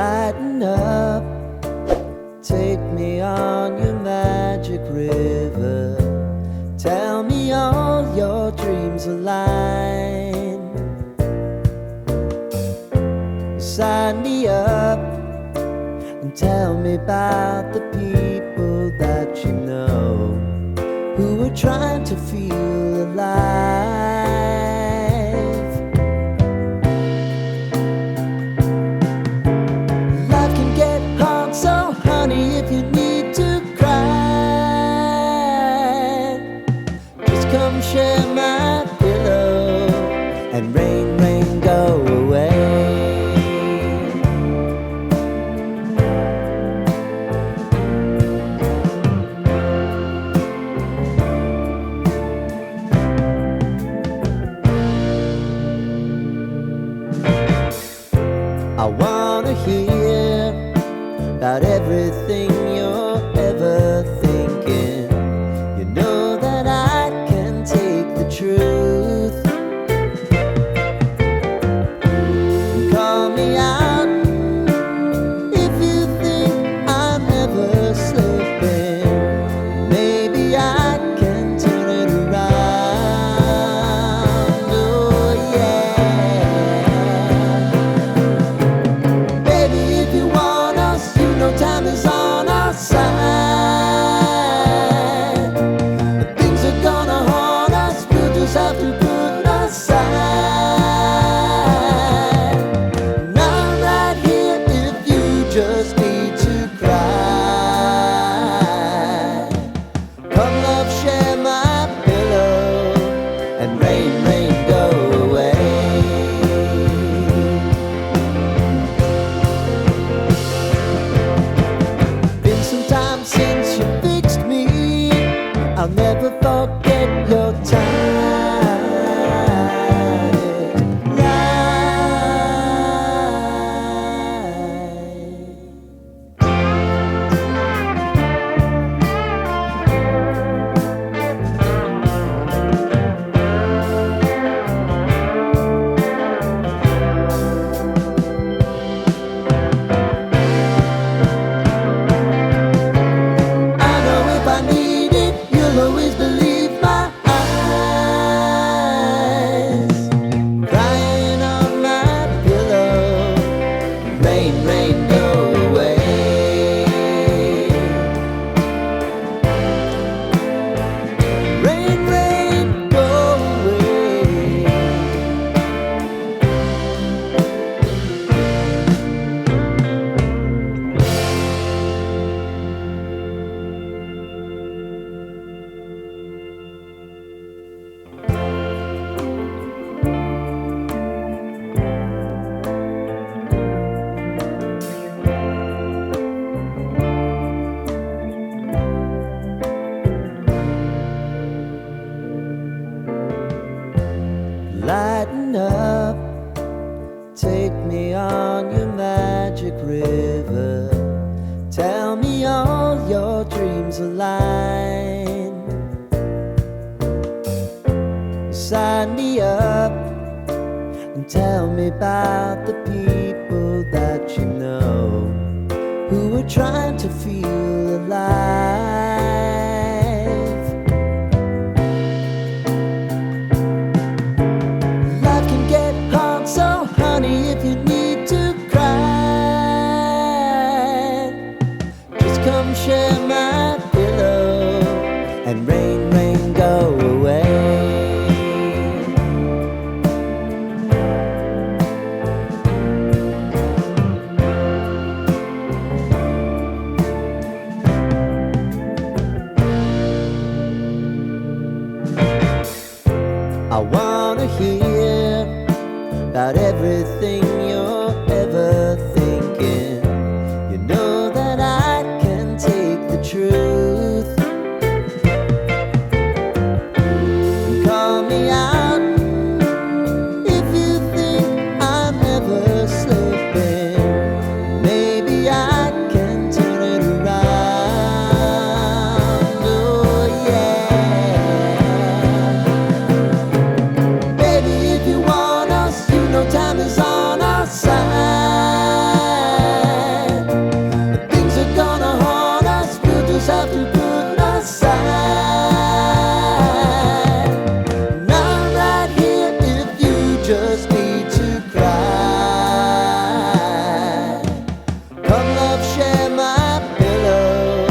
Lighten up, take me on your magic river. Tell me all your dreams align. Sign me up and tell me about the people that you know who are trying to feel alive. Life can get hard, so honey, if you need to cry, just come share my pillow and rain, rain, go away. I wanna hear about everything you're ever thinking. You know that I can take the truth. Call me out if you think I'm never slipping. Maybe I can turn it around. Oh yeah. Baby, if you want us, you know time is on our side. But things are gonna haunt us, we'll just have to put aside. And I'm right here if you just need to cry. Come love, share my pillow and rain, rain, go away. Been some time since you fixed me. I'll never forget your time. I know if I need it, you'll always believe my eyes. Crying on my pillow, rain, rain, go away. Rain, rain, go away. Lighten up, take me on your magic river. Tell me all your dreams align. Sign me up and tell me about the people that you know who are trying to feel alive. Life can get hard, so honey, if you need to cry, just come share my pillow and rain, rain, go away. Come love, share my pillow,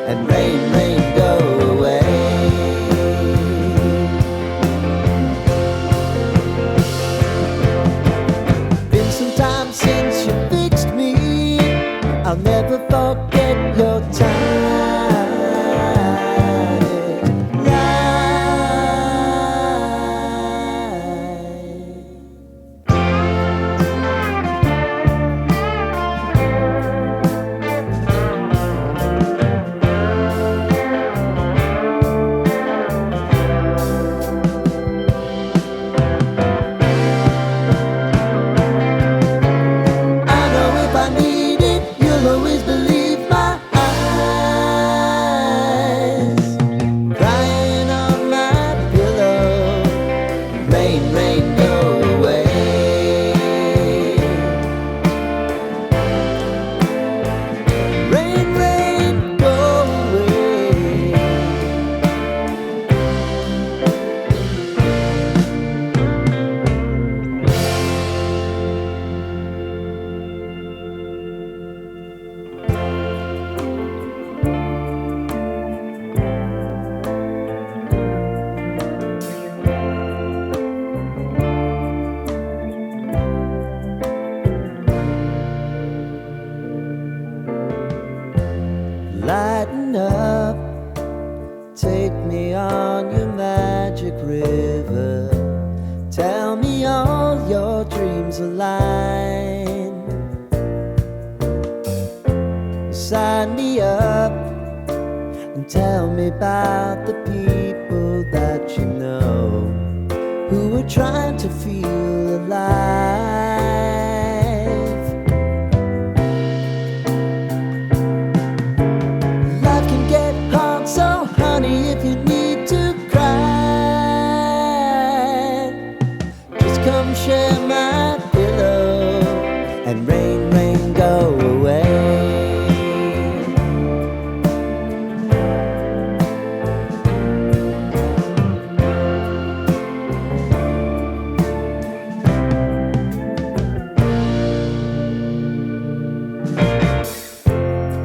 and rain, rain, go away. Been some time since you fixed me, I'll never forget your time. Lighten up, take me on your magic river. Tell me all your dreams align. Sign me up and tell me about the people that you know who are trying to feel alive. So honey, if you need to cry, just come share my pillow, and rain, rain, go away.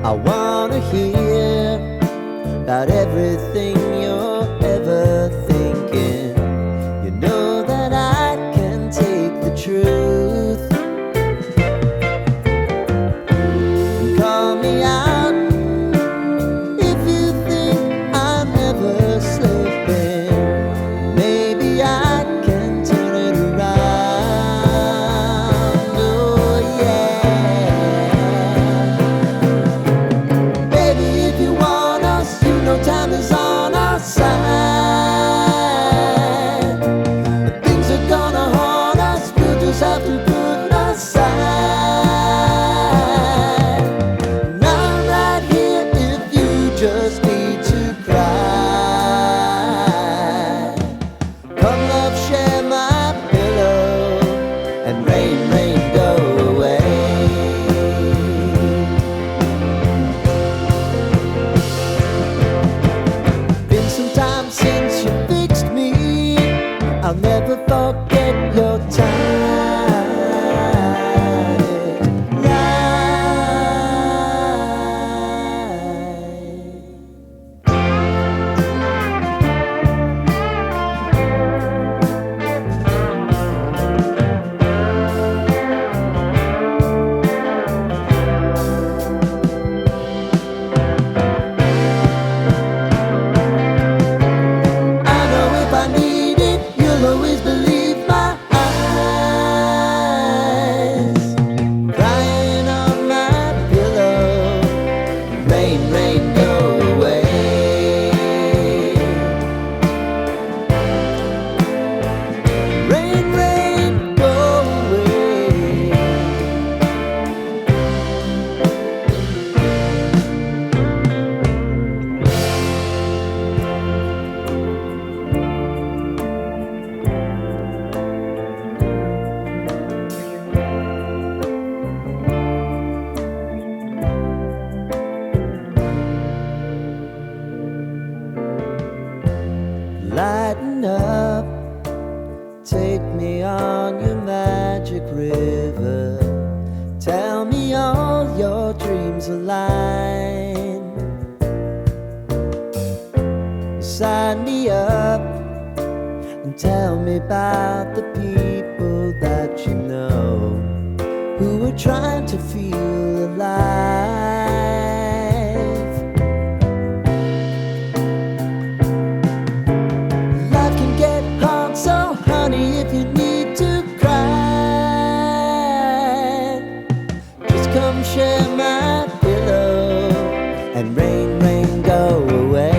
I wanna hear about everything you're ever thinking. You know that I can take the truth. Call me out if you think I'm ever slipping. Maybe I can turn it around. Oh yeah. Baby, if you want us, you know time is on our your dreams align. Sign me up and tell me about the people that you know who are trying to feel alive. Life can get hard, so honey, if you need to cry, just come share my pillow and rain, rain, go away.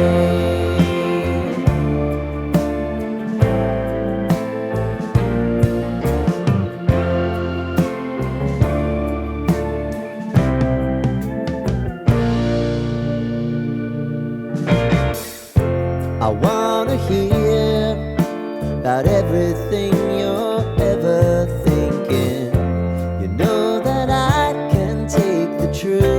I wanna hear about everything you're ever thinking. You know that I can take the truth.